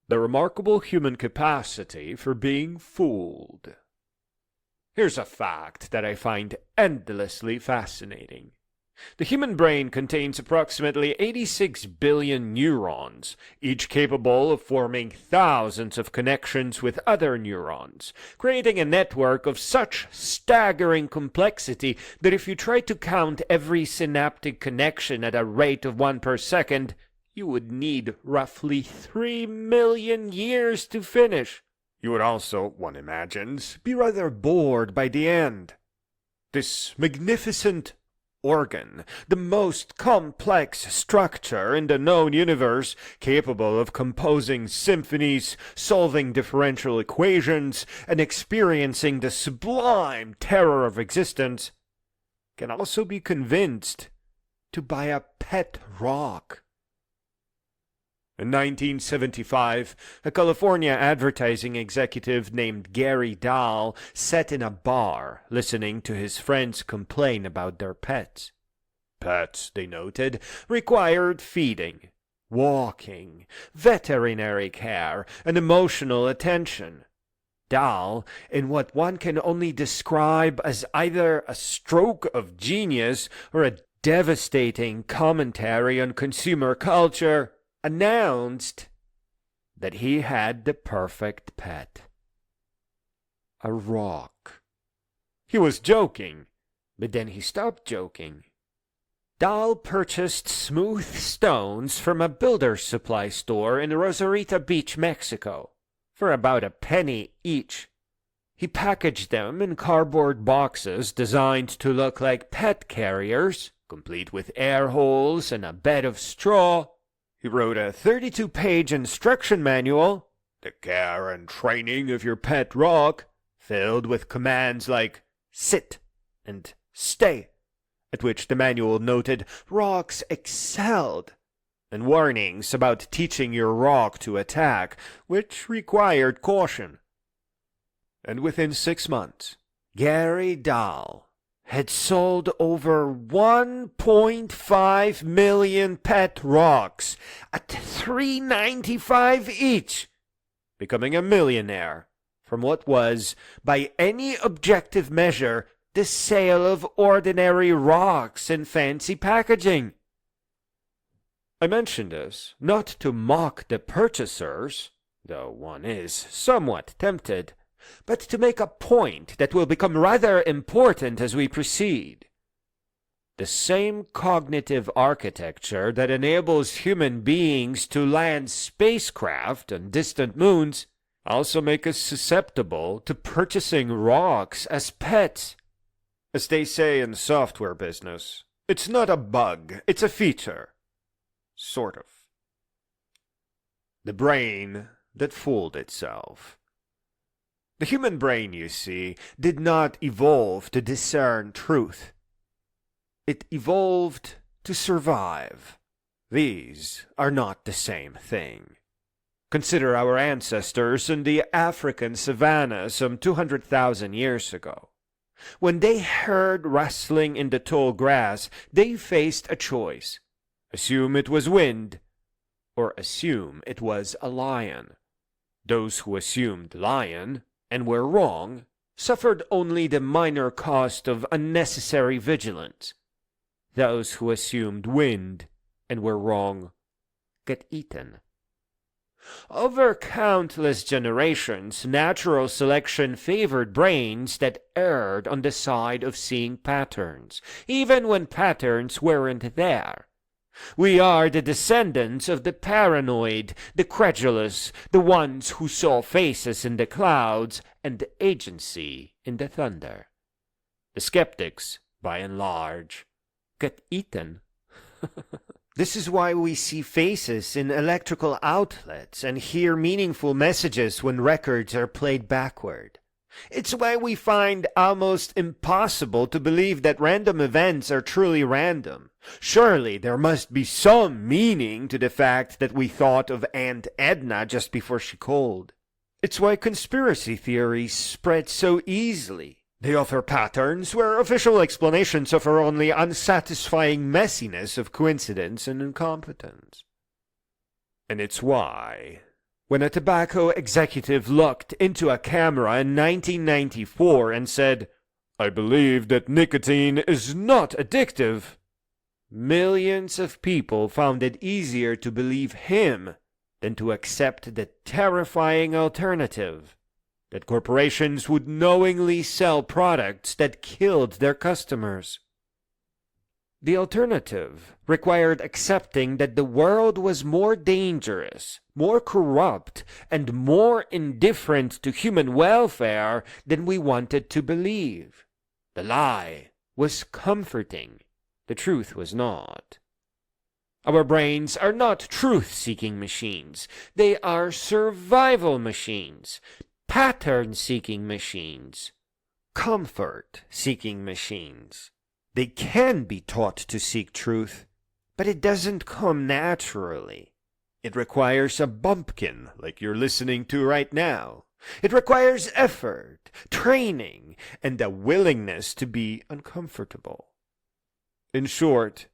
The remarkable human capacity for being fooled. Here's a fact that I find endlessly fascinating. The human brain contains approximately 86 billion neurons, each capable of forming thousands of connections with other neurons, creating a network of such staggering complexity that if you try to count every synaptic connection at a rate of 1 per second, you would need roughly 3 million years to finish. You would also, one imagines, be rather bored by the end. This magnificent organ, the most complex structure in the known universe, capable of composing symphonies, solving differential equations, and experiencing the sublime terror of existence, can also be convinced to buy a pet rock. In 1975, a California advertising executive named Gary Dahl sat in a bar listening to his friends complain about their pets. Pets, they noted, required feeding, walking, veterinary care, and emotional attention. Dahl, in what one can only describe as either a stroke of genius or a devastating commentary on consumer culture, announced that he had the perfect pet. A rock. He was joking, but then he stopped joking. Dahl purchased smooth stones from a builder's supply store in Rosarita Beach, Mexico, for about a penny each. He packaged them in cardboard boxes designed to look like pet carriers, complete with air holes and a bed of straw. He wrote a 32-page instruction manual, The Care and Training of Your Pet Rock, filled with commands like sit and stay, at which the manual noted rocks excelled, and warnings about teaching your rock to attack, which required caution. And within 6 months, Gary Dahl had sold over 1.5 million pet rocks at $3.95 each, becoming a millionaire from what was, by any objective measure, the sale of ordinary rocks in fancy packaging. I mention this not to mock the purchasers, though one is somewhat tempted, but to make a point that will become rather important as we proceed. The same cognitive architecture that enables human beings to land spacecraft on distant moons also make us susceptible to purchasing rocks as pets. As they say in the software business, it's not a bug, it's a feature. Sort of. The brain that fooled itself. The human brain, you see, did not evolve to discern truth. It evolved to survive. These are not the same thing. Consider our ancestors in the African savanna some 200,000 years ago. When they heard rustling in the tall grass, they faced a choice. Assume it was wind, or assume it was a lion. Those who assumed lion and were wrong, suffered only the minor cost of unnecessary vigilance. Those who assumed wind and were wrong get eaten. Over countless generations, natural selection favored brains that erred on the side of seeing patterns, even when patterns weren't there. We are the descendants of the paranoid, the credulous, the ones who saw faces in the clouds and agency in the thunder. The skeptics, by and large, get eaten. This is why we see faces in electrical outlets and hear meaningful messages when records are played backward. It's why we find almost impossible to believe that random events are truly random. Surely there must be some meaning to the fact that we thought of Aunt Edna just before she called. It's why conspiracy theories spread so easily. They offer patterns where official explanations offer only unsatisfying messiness of coincidence and incompetence. And it's why When a tobacco executive looked into a camera in 1994 and said, "I believe that nicotine is not addictive," millions of people found it easier to believe him than to accept the terrifying alternative that corporations would knowingly sell products that killed their customers. The alternative required accepting that the world was more dangerous, more corrupt, and more indifferent to human welfare than we wanted to believe. The lie was comforting. The truth was not. Our brains are not truth-seeking machines. They are survival machines, pattern-seeking machines, comfort-seeking machines. They can be taught to seek truth, but it doesn't come naturally. It requires a bumpkin like you're listening to right now. It requires effort, training, and a willingness to be uncomfortable. In short,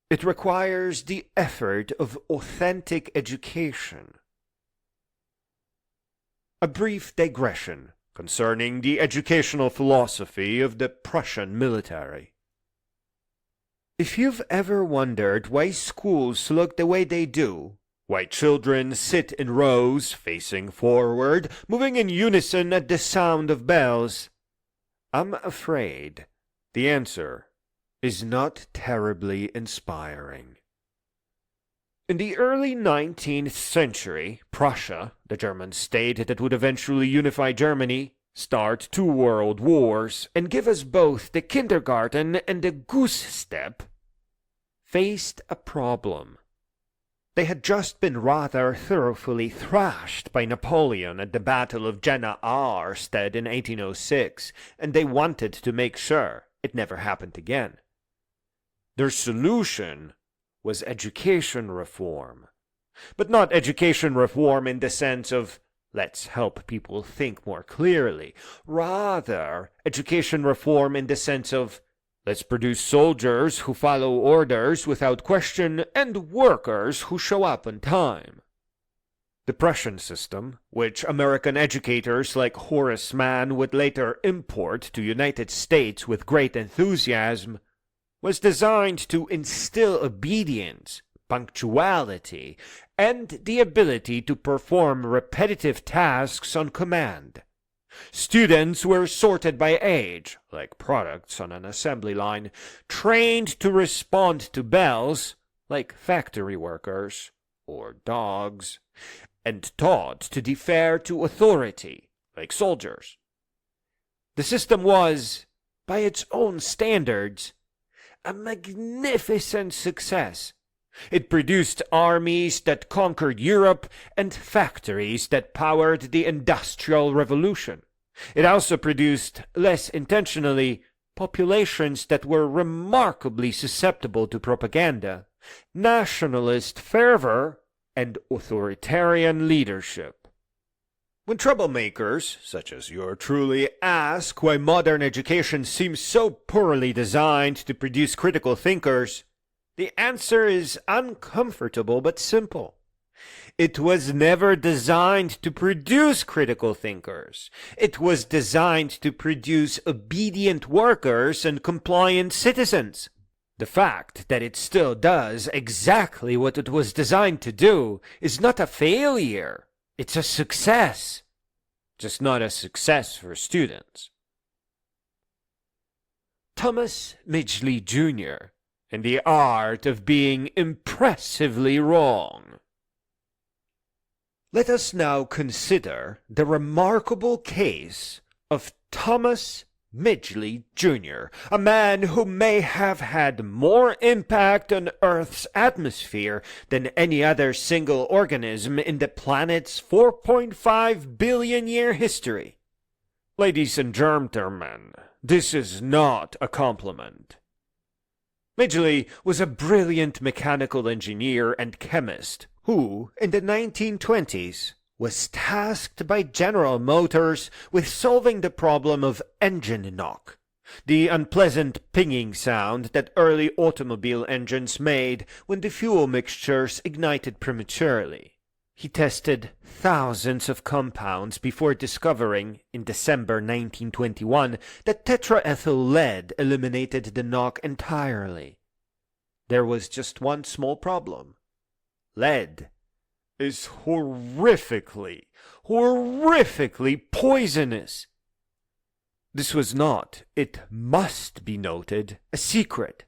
it requires the effort of authentic education. A brief digression concerning the educational philosophy of the Prussian military. If you've ever wondered why schools look the way they do, why children sit in rows facing forward, moving in unison at the sound of bells, I'm afraid the answer is not terribly inspiring. In the early 19th century, Prussia, the German state that would eventually unify Germany, start 2 world wars, and give us both the kindergarten and the goose step, faced a problem. They had just been rather thoroughly thrashed by Napoleon at the Battle of Jena-Auerstedt in 1806, and they wanted to make sure it never happened again. Their solution was education reform. But not education reform in the sense of, let's help people think more clearly. Rather, education reform in the sense of, let's produce soldiers who follow orders without question and workers who show up on time. The Prussian system, which American educators like Horace Mann would later import to United States with great enthusiasm, was designed to instill obedience, punctuality, and the ability to perform repetitive tasks on command. Students were sorted by age, like products on an assembly line, trained to respond to bells, like factory workers or dogs, and taught to defer to authority, like soldiers. The system was, by its own standards, a magnificent success. It produced armies that conquered Europe and factories that powered the Industrial Revolution. It also produced, less intentionally, populations that were remarkably susceptible to propaganda, nationalist fervor, and authoritarian leadership. When troublemakers, such as yours truly, ask why modern education seems so poorly designed to produce critical thinkers, the answer is uncomfortable but simple. It was never designed to produce critical thinkers. It was designed to produce obedient workers and compliant citizens. The fact that it still does exactly what it was designed to do is not a failure. It's a success. Just not a success for students. Thomas Midgley Jr. and the art of being impressively wrong. Let us now consider the remarkable case of Thomas Midgley Jr., a man who may have had more impact on Earth's atmosphere than any other single organism in the planet's 4.5 billion year history. Ladies and gentlemen, this is not a compliment. Midgley was a brilliant mechanical engineer and chemist who, in the 1920s, was tasked by General Motors with solving the problem of engine knock, the unpleasant pinging sound that early automobile engines made when the fuel mixtures ignited prematurely. He tested thousands of compounds before discovering, in December 1921, that tetraethyl lead eliminated the knock entirely. There was just one small problem. Lead is horrifically poisonous. This was not, it must be noted, a secret.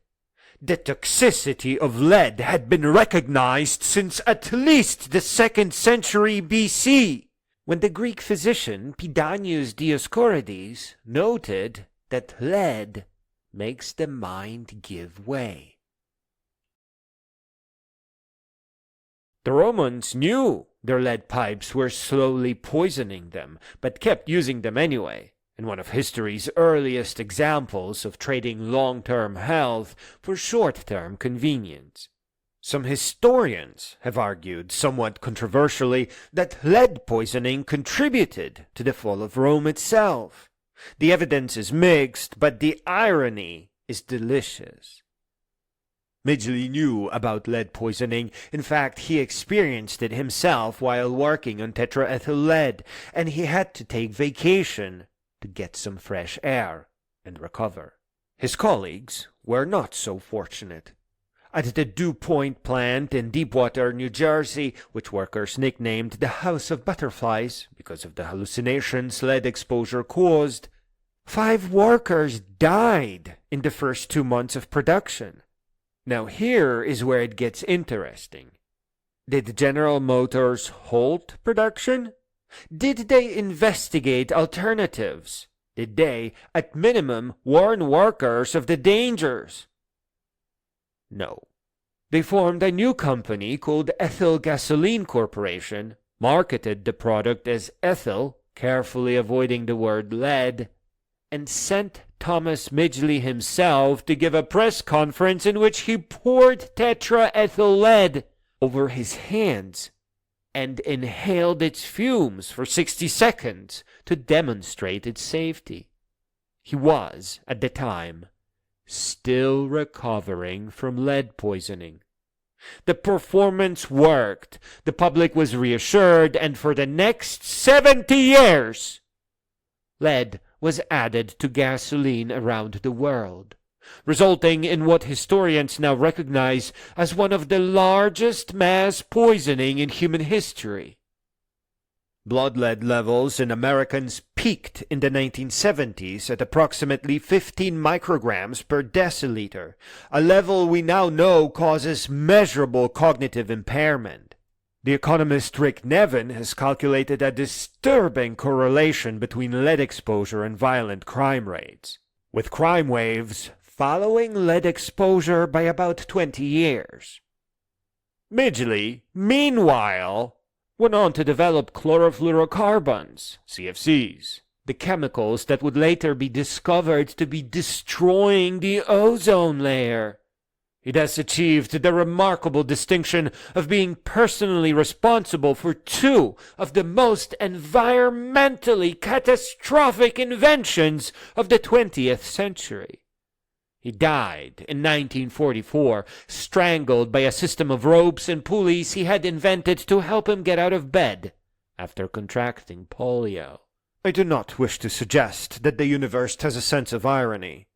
The toxicity of lead had been recognized since at least the 2nd century BC, when the Greek physician Pedanius Dioscorides noted that lead makes the mind give way. The Romans knew their lead pipes were slowly poisoning them, but kept using them anyway, in one of history's earliest examples of trading long-term health for short-term convenience. Some historians have argued, somewhat controversially, that lead poisoning contributed to the fall of Rome itself. The evidence is mixed, but the irony is delicious. Midgley knew about lead poisoning. In fact, he experienced it himself while working on tetraethyl lead, and he had to take vacation to get some fresh air and recover. His colleagues were not so fortunate. At the Dew Point plant in Deepwater, New Jersey, which workers nicknamed the House of Butterflies because of the hallucinations lead exposure caused, 5 workers died in the first 2 months of production. Now here is where it gets interesting. Did General Motors halt production? Did they investigate alternatives? Did they, at minimum, warn workers of the dangers? No. They formed a new company called Ethyl Gasoline Corporation, marketed the product as ethyl, carefully avoiding the word lead, and sent Thomas Midgley himself to give a press conference in which he poured tetraethyl lead over his hands and inhaled its fumes for 60 seconds to demonstrate its safety. He was, at the time, still recovering from lead poisoning. The performance worked, the public was reassured, and for the next 70 years, lead was added to gasoline around the world, resulting in what historians now recognize as one of the largest mass poisoning in human history. Blood lead levels in Americans peaked in the 1970s at approximately 15 micrograms per deciliter, a level we now know causes measurable cognitive impairment. The economist Rick Nevin has calculated a disturbing correlation between lead exposure and violent crime rates, with crime waves following lead exposure by about 20 years. Midgley, meanwhile, went on to develop chlorofluorocarbons, CFCs, the chemicals that would later be discovered to be destroying the ozone layer. It has achieved the remarkable distinction of being personally responsible for 2 of the most environmentally catastrophic inventions of the 20th century. He died in 1944, strangled by a system of ropes and pulleys he had invented to help him get out of bed after contracting polio. I do not wish to suggest that the universe has a sense of irony,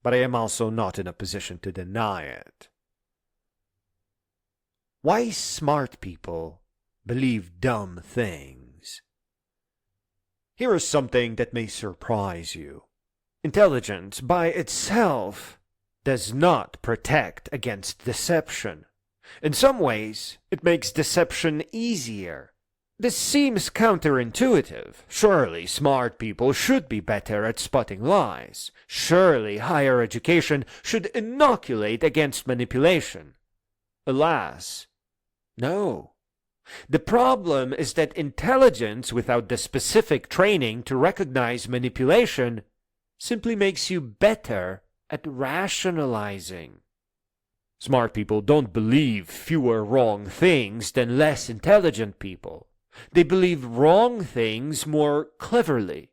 but I am also not in a position to deny it. Why smart people believe dumb things. Here is something that may surprise you. Intelligence by itself does not protect against deception. In some ways, it makes deception easier. This seems counterintuitive. Surely smart people should be better at spotting lies. Surely higher education should inoculate against manipulation. Alas, no. The problem is that intelligence without the specific training to recognize manipulation simply makes you better at rationalizing. Smart people don't believe fewer wrong things than less intelligent people. They believe wrong things more cleverly.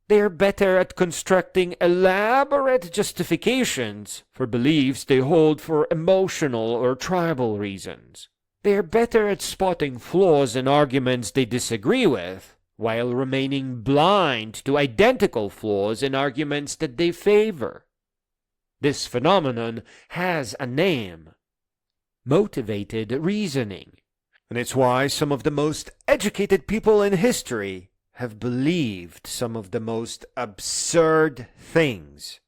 They are better at constructing elaborate justifications for beliefs they hold for emotional or tribal reasons. They are better at spotting flaws in arguments they disagree with, while remaining blind to identical flaws in arguments that they favor. This phenomenon has a name: motivated reasoning. And it's why some of the most educated people in history have believed some of the most absurd things.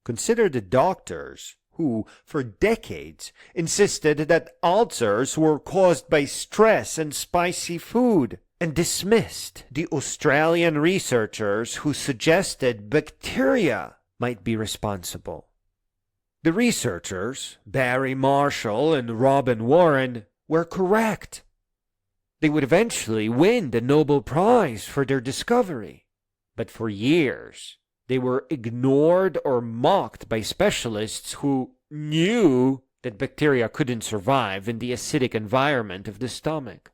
Consider the doctors who, for decades, insisted that ulcers were caused by stress and spicy food, and dismissed the Australian researchers who suggested bacteria might be responsible. The researchers, Barry Marshall and Robin Warren, were correct. They would eventually win the Nobel Prize for their discovery. But for years, they were ignored or mocked by specialists who knew that bacteria couldn't survive in the acidic environment of the stomach.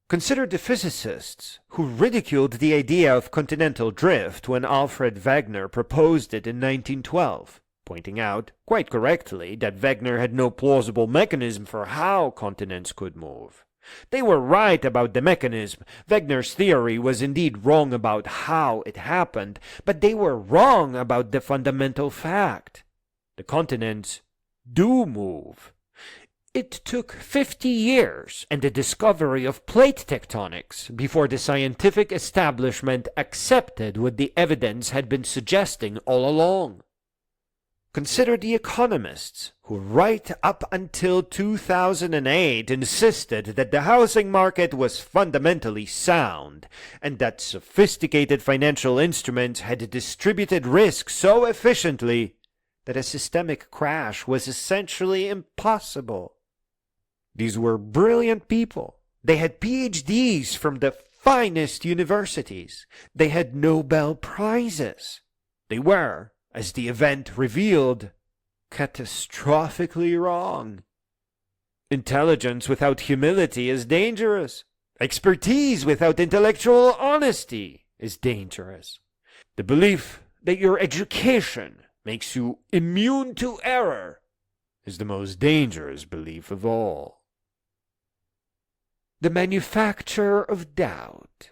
Consider the physicists who ridiculed the idea of continental drift when Alfred Wegener proposed it in 1912. Pointing out, quite correctly, that Wegener had no plausible mechanism for how continents could move. They were right about the mechanism. Wegener's theory was indeed wrong about how it happened, but they were wrong about the fundamental fact. The continents do move. It took 50 years and the discovery of plate tectonics before the scientific establishment accepted what the evidence had been suggesting all along. Consider the economists who right up until 2008 insisted that the housing market was fundamentally sound and that sophisticated financial instruments had distributed risk so efficiently that a systemic crash was essentially impossible. These were brilliant people. They had PhDs from the finest universities. They had Nobel Prizes. They were, as the event revealed, catastrophically wrong. Intelligence without humility is dangerous. Expertise without intellectual honesty is dangerous. The belief that your education makes you immune to error is the most dangerous belief of all. The manufacture of doubt.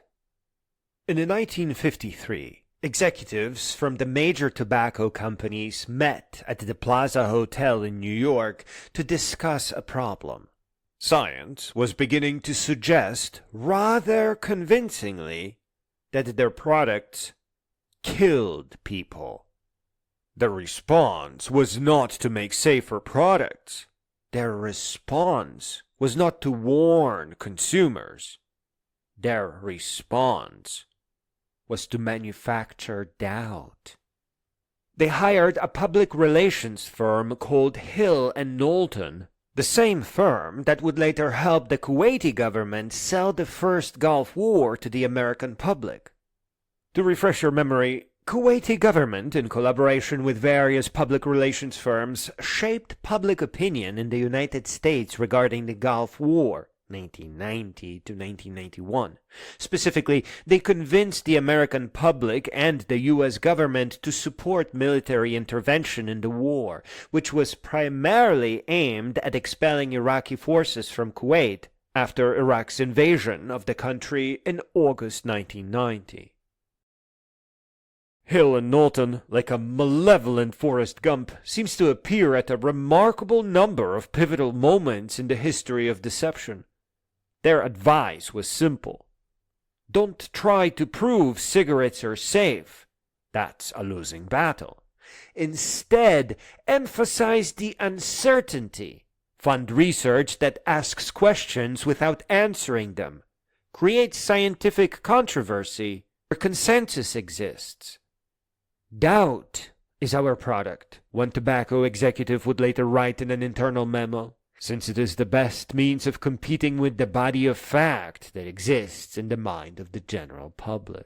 In 1953, executives from the major tobacco companies met at the Plaza Hotel in New York to discuss a problem. Science was beginning to suggest, rather convincingly, that their products killed people. Their response was not to make safer products. Their response was not to warn consumers. Their response was to manufacture doubt. They hired a public relations firm called Hill and Knowlton, the same firm that would later help the Kuwaiti government sell the first Gulf War to the American public. To refresh your memory, Kuwaiti government, in collaboration with various public relations firms, shaped public opinion in the United States regarding the Gulf War, 1990 to 1991. Specifically, they convinced the American public and the U.S. government to support military intervention in the war, which was primarily aimed at expelling Iraqi forces from Kuwait after Iraq's invasion of the country in August 1990. Hill and Knowlton, like a malevolent Forrest Gump, seems to appear at a remarkable number of pivotal moments in the history of deception. Their advice was simple. Don't try to prove cigarettes are safe. That's a losing battle. Instead, emphasize the uncertainty. Fund research that asks questions without answering them. Create scientific controversy where consensus exists. Doubt is our product, one tobacco executive would later write in an internal memo, since it is the best means of competing with the body of fact that exists in the mind of the general public.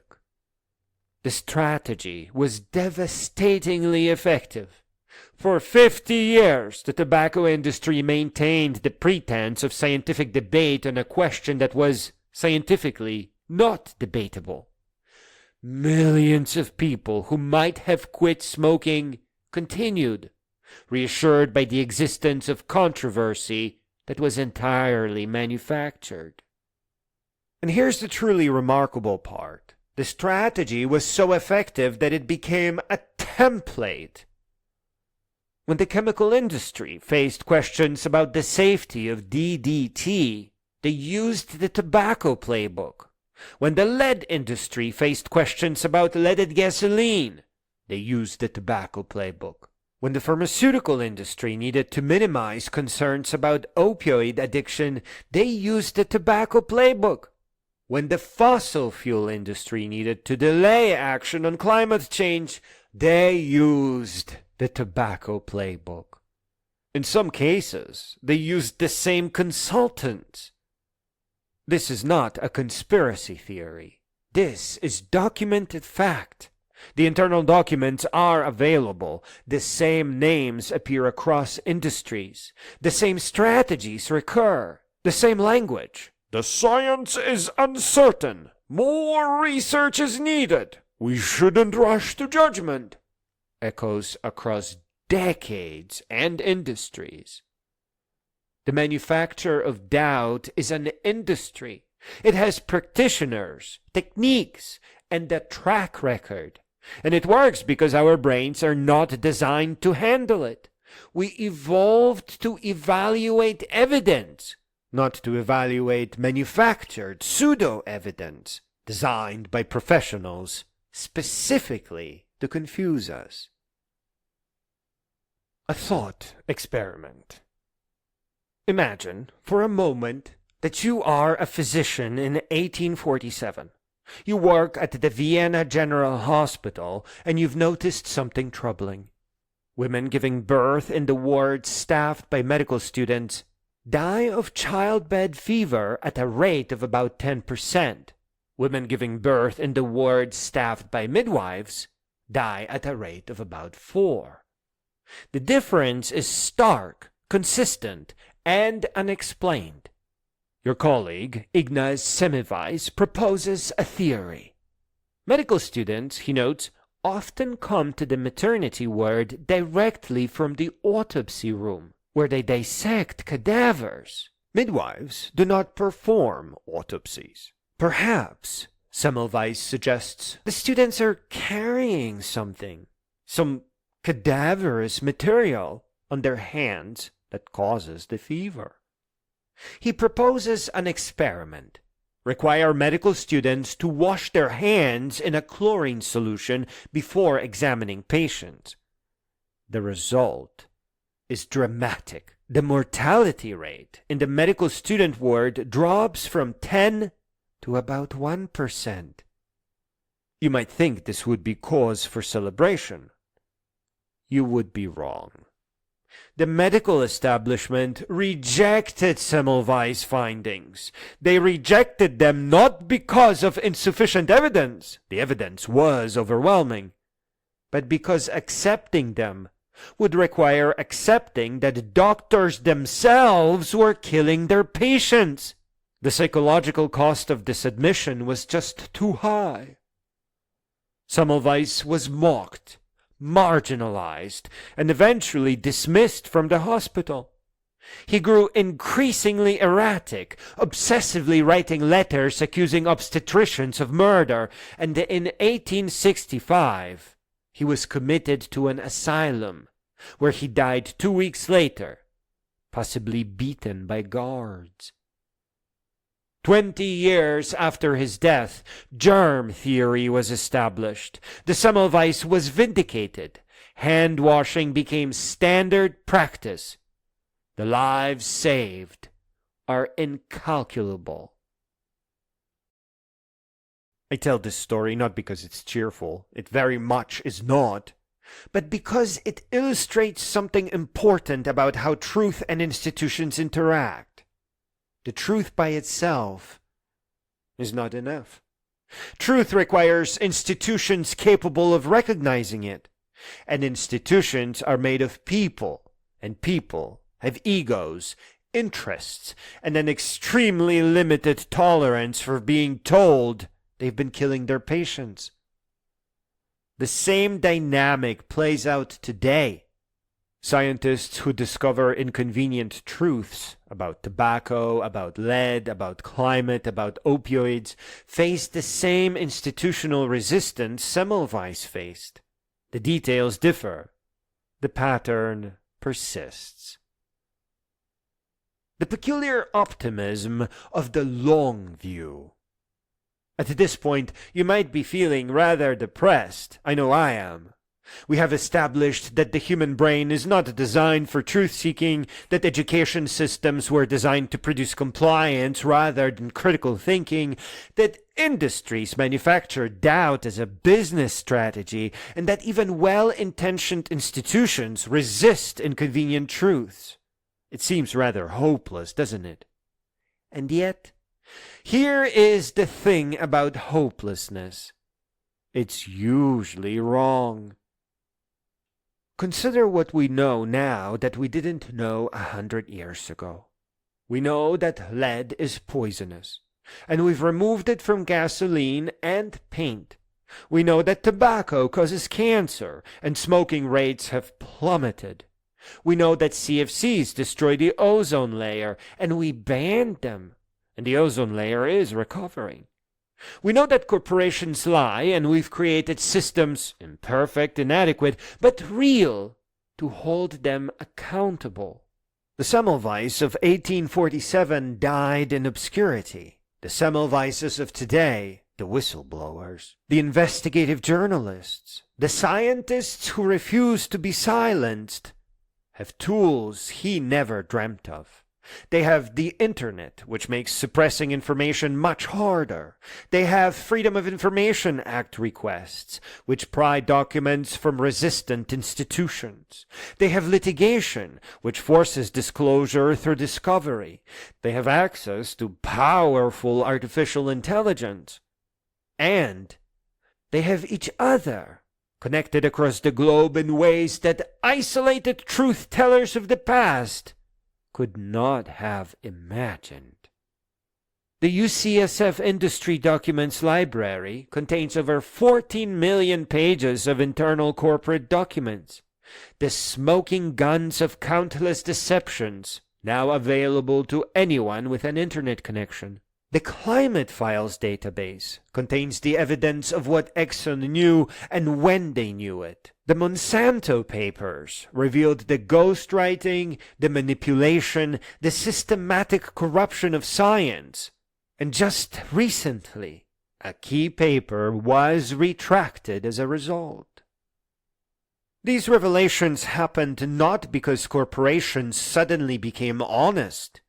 The strategy was devastatingly effective. For 50 years, the tobacco industry maintained the pretense of scientific debate on a question that was scientifically not debatable. Millions of people who might have quit smoking continued, reassured by the existence of controversy that was entirely manufactured. And here's the truly remarkable part. The strategy was so effective that it became a template. When the chemical industry faced questions about the safety of DDT, they used the tobacco playbook. When the lead industry faced questions about leaded gasoline, they used the tobacco playbook. When the pharmaceutical industry needed to minimize concerns about opioid addiction, they used the tobacco playbook. When the fossil fuel industry needed to delay action on climate change, they used the tobacco playbook. In some cases, they used the same consultants. This is not a conspiracy theory. This is documented fact. The internal documents are available. The same names appear across industries. The same strategies recur. The same language. The science is uncertain. More research is needed. We shouldn't rush to judgment. Echoes across decades and industries. The manufacture of doubt is an industry. It has practitioners, techniques, and a track record. And it works because our brains are not designed to handle it. We evolved to evaluate evidence, not to evaluate manufactured pseudo-evidence designed by professionals specifically to confuse us. A thought experiment. Imagine for a moment that you are a physician in 1847. You work at the Vienna General Hospital and you've noticed something troubling. Women giving birth in the wards staffed by medical students die of childbed fever at a rate of about 10%. Women giving birth in the wards staffed by midwives die at a rate of about 4%. The difference is stark, consistent, and unexplained. Your colleague, Ignaz Semmelweis, proposes a theory. Medical students, he notes, often come to the maternity ward directly from the autopsy room, where they dissect cadavers. Midwives do not perform autopsies. Perhaps, Semmelweis suggests, the students are carrying something, some cadaverous material on their hands that causes the fever. He proposes an experiment. Require medical students to wash their hands in a chlorine solution before examining patients. The result is dramatic. The mortality rate in the medical student ward drops from 10 to about 1%. You might think this would be cause for celebration. You would be wrong. The medical establishment rejected Semmelweis' findings. They rejected them not because of insufficient evidence, the evidence was overwhelming, but because accepting them would require accepting that doctors themselves were killing their patients. The psychological cost of this admission was just too high. Semmelweis was mocked, marginalized, and eventually dismissed from the hospital. He grew increasingly erratic, obsessively writing letters accusing obstetricians of murder, and in 1865 he was committed to an asylum, where he died 2 weeks later, possibly beaten by guards. 20 years after his death, germ theory was established. The Semmelweis was vindicated. Hand-washing became standard practice. The lives saved are incalculable. I tell this story not because it's cheerful, it very much is not, but because it illustrates something important about how truth and institutions interact. The truth by itself is not enough. Truth requires institutions capable of recognizing it, and institutions are made of people, and people have egos, interests, and an extremely limited tolerance for being told they've been killing their patients. The same dynamic plays out today. Scientists who discover inconvenient truths about tobacco, about lead, about climate, about opioids, face the same institutional resistance Semmelweis faced. The details differ. The pattern persists. The peculiar optimism of the long view. At this point, you might be feeling rather depressed. I know I am. We have established that the human brain is not designed for truth-seeking, that education systems were designed to produce compliance rather than critical thinking, that industries manufacture doubt as a business strategy, and that even well-intentioned institutions resist inconvenient truths. It seems rather hopeless, doesn't it? And yet, here is the thing about hopelessness. It's usually wrong. Consider what we know now that we didn't know 100 years ago. We know that lead is poisonous, and we've removed it from gasoline and paint. We know that tobacco causes cancer, and smoking rates have plummeted. We know that CFCs destroy the ozone layer, and we banned them, and the ozone layer is recovering. We know that corporations lie, and we've created systems, imperfect, inadequate, but real, to hold them accountable. The Semmelweis of 1847 died in obscurity. The Semmelweises of today, the whistleblowers, the investigative journalists, the scientists who refuse to be silenced, have tools he never dreamt of. They have the internet, which makes suppressing information much harder. They have Freedom of Information Act requests, which pry documents from resistant institutions. They have litigation, which forces disclosure through discovery. They have access to powerful artificial intelligence. And they have each other, connected across the globe in ways that isolated truth-tellers of the past could not have imagined. The UCSF Industry Documents Library contains over 14 million pages of internal corporate documents, the smoking guns of countless deceptions, now available to anyone with an internet connection. The Climate Files database contains the evidence of what Exxon knew and when they knew it. The Monsanto papers revealed the ghostwriting, the manipulation, the systematic corruption of science. And just recently, a key paper was retracted as a result. These revelations happened not because corporations suddenly became honest,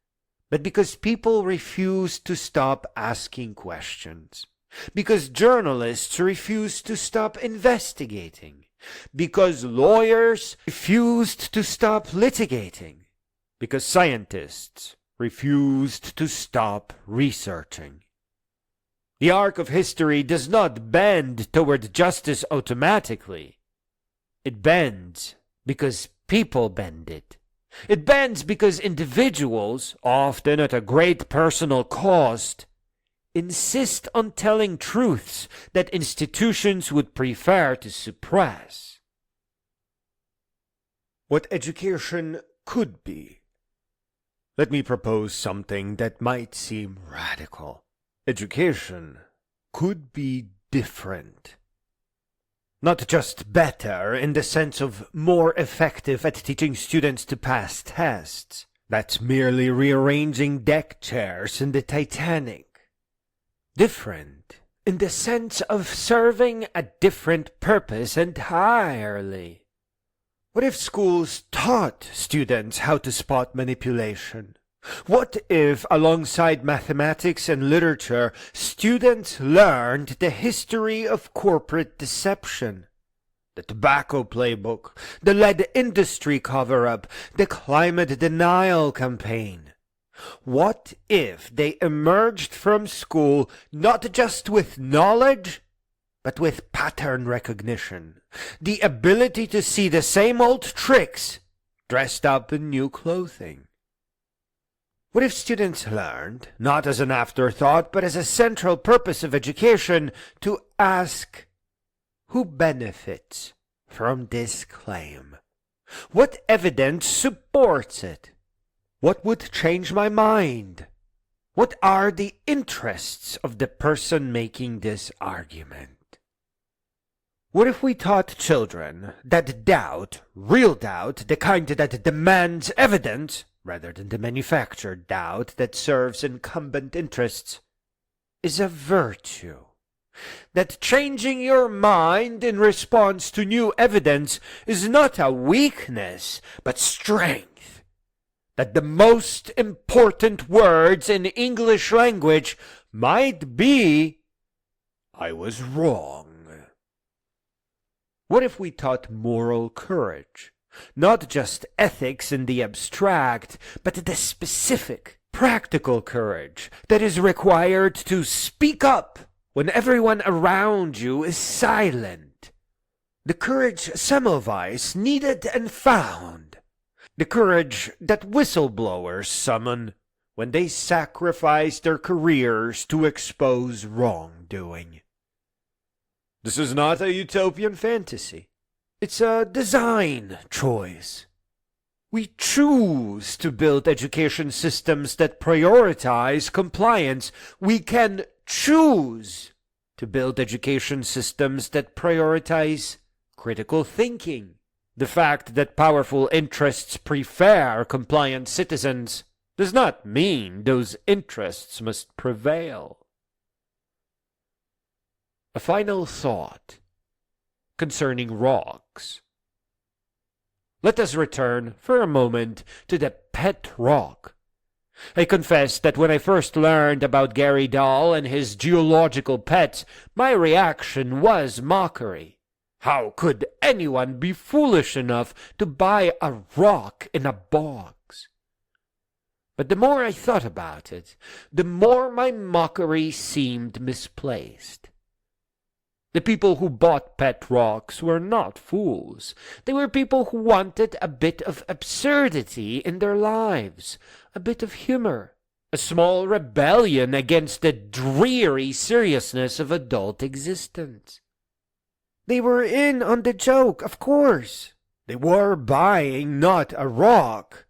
but because people refused to stop asking questions, because journalists refused to stop investigating, because lawyers refused to stop litigating, because scientists refused to stop researching. The arc of history does not bend toward justice automatically. It bends because people bend it. It bends because individuals, often at a great personal cost, insist on telling truths that institutions would prefer to suppress. What education could be. Let me propose something that might seem radical. Education could be different. Not just better in the sense of more effective at teaching students to pass tests. That's merely rearranging deck chairs in the Titanic. Different in the sense of serving a different purpose entirely. What if schools taught students how to spot manipulation? What if, alongside mathematics and literature, students learned the history of corporate deception? The tobacco playbook, the lead industry cover-up, the climate denial campaign. What if they emerged from school not just with knowledge, but with pattern recognition, the ability to see the same old tricks dressed up in new clothing? What if students learned, not as an afterthought, but as a central purpose of education, to ask, who benefits from this claim? What evidence supports it? What would change my mind? What are the interests of the person making this argument? What if we taught children that doubt, real doubt, the kind that demands evidence, rather than the manufactured doubt that serves incumbent interests, is a virtue? That changing your mind in response to new evidence is not a weakness, but strength? That the most important words in English language might be, "I was wrong"? What if we taught moral courage? Not just ethics in the abstract, but the specific, practical courage that is required to speak up when everyone around you is silent. The courage Semmelweis needed and found. The courage that whistleblowers summon when they sacrifice their careers to expose wrongdoing. This is not a utopian fantasy. It's a design choice. We choose to build education systems that prioritize compliance. We can choose to build education systems that prioritize critical thinking. The fact that powerful interests prefer compliant citizens does not mean those interests must prevail. A final thought concerning rocks. Let us return for a moment to the pet rock. I confess that when I first learned about Gary Dahl and his geological pets, my reaction was mockery. How could anyone be foolish enough to buy a rock in a box? But the more I thought about it, the more my mockery seemed misplaced. The people who bought pet rocks were not fools. They were people who wanted a bit of absurdity in their lives, a bit of humor, a small rebellion against the dreary seriousness of adult existence. They were in on the joke, of course. They were buying not a rock,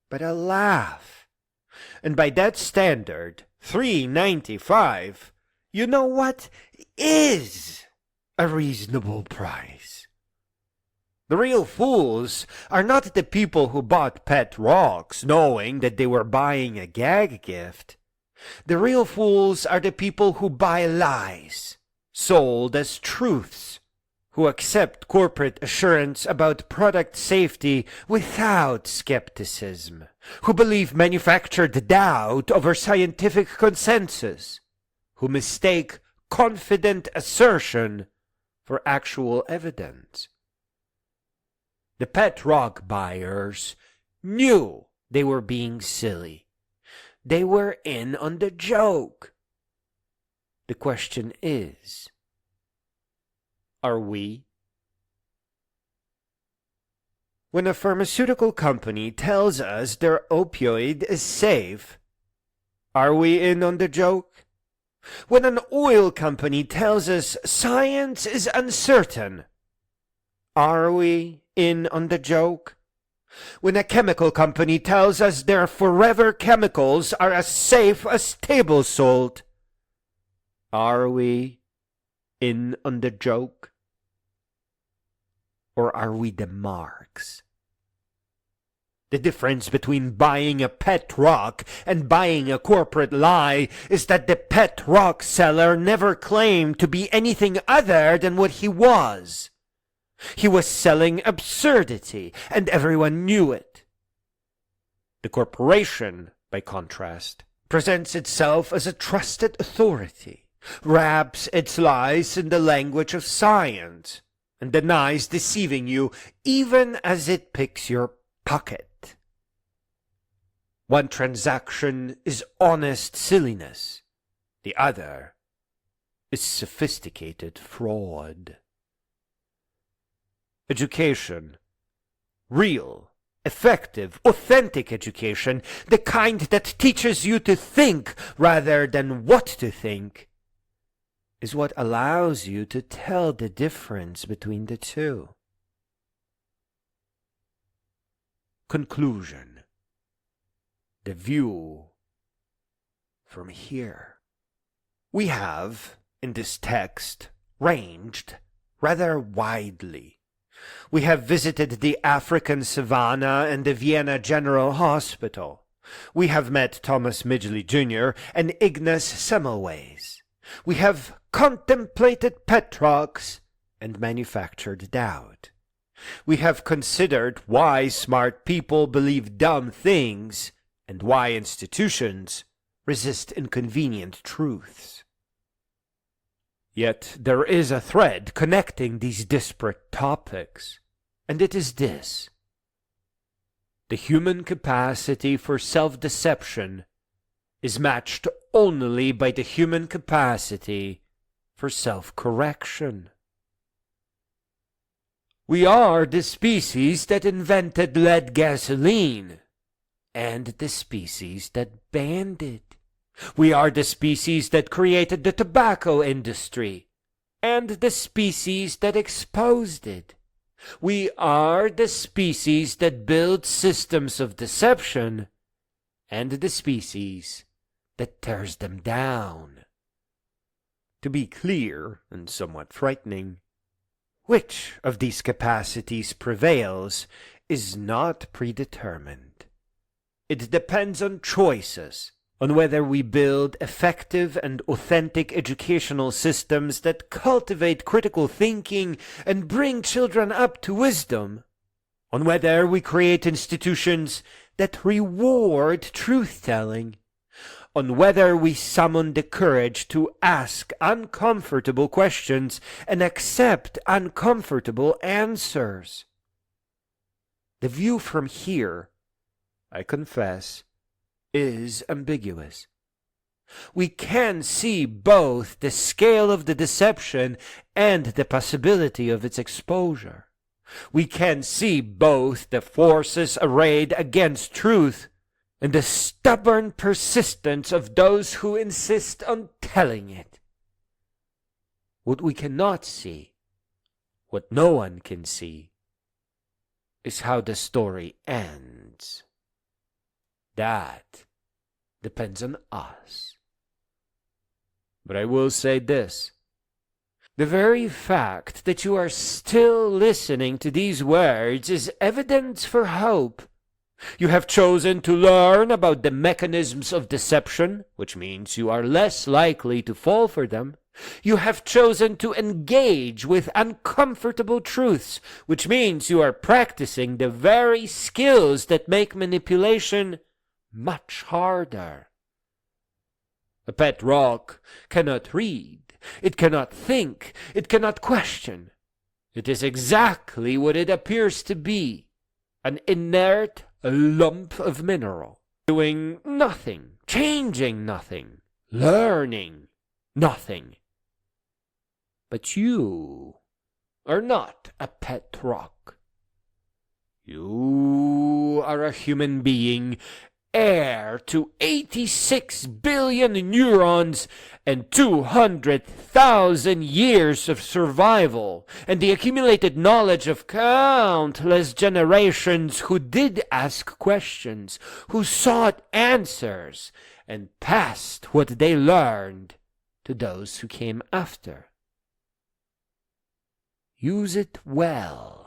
but a laugh. And by that standard, $3.95, you know what is a reasonable price. The real fools are not the people who bought pet rocks knowing that they were buying a gag gift. The real fools are the people who buy lies, sold as truths, who accept corporate assurance about product safety without skepticism, who believe manufactured doubt over scientific consensus, who mistake confident assertion for actual evidence. The pet rock buyers knew they were being silly. They were in on the joke. The question is, are we? When a pharmaceutical company tells us their opioid is safe, are we in on the joke? When an oil company tells us science is uncertain, are we in on the joke? When a chemical company tells us their forever chemicals are as safe as table salt, are we in on the joke? Or are we the marks? The difference between buying a pet rock and buying a corporate lie is that the pet rock seller never claimed to be anything other than what he was. He was selling absurdity, and everyone knew it. The corporation, by contrast, presents itself as a trusted authority, wraps its lies in the language of science, and denies deceiving you even as it picks your pocket. One transaction is honest silliness. The other is sophisticated fraud. Education, real, effective, authentic education, the kind that teaches you to think rather than what to think, is what allows you to tell the difference between the two. Conclusion. the view from here. We have, in this text, ranged rather widely. We have visited the African savannah and the Vienna General Hospital. We have met Thomas Midgley Jr. and Ignace Semmelweis. We have contemplated Petrarch and manufactured doubt. We have considered why smart people believe dumb things and why institutions resist inconvenient truths. Yet there is a thread connecting these disparate topics, and it is this: the human capacity for self-deception is matched only by the human capacity for self-correction. We are the species that invented lead gasoline, and the species that banned it. We are the species that created the tobacco industry, and the species that exposed it. We are the species that built systems of deception, and the species that tears them down. To be clear, and somewhat frightening, which of these capacities prevails is not predetermined. It depends on choices, on whether we build effective and authentic educational systems that cultivate critical thinking and bring children up to wisdom, on whether we create institutions that reward truth-telling, on whether we summon the courage to ask uncomfortable questions and accept uncomfortable answers. The view from here, I confess, is ambiguous. We can see both the scale of the deception and the possibility of its exposure. We can see both the forces arrayed against truth and the stubborn persistence of those who insist on telling it. What we cannot see, what no one can see, is how the story ends. That depends on us. But I will say this: the very fact that you are still listening to these words is evidence for hope. You have chosen to learn about the mechanisms of deception, which means you are less likely to fall for them. You have chosen to engage with uncomfortable truths, which means you are practicing the very skills that make manipulation much harder. A pet rock cannot read, it cannot think, it cannot question. It is exactly what it appears to be: an inert lump of mineral, doing nothing, changing nothing, learning nothing. But you are not a pet rock. You are a human being, heir to 86 billion neurons and 200,000 years of survival, and the accumulated knowledge of countless generations who did ask questions, who sought answers, and passed what they learned to those who came after. Use it well.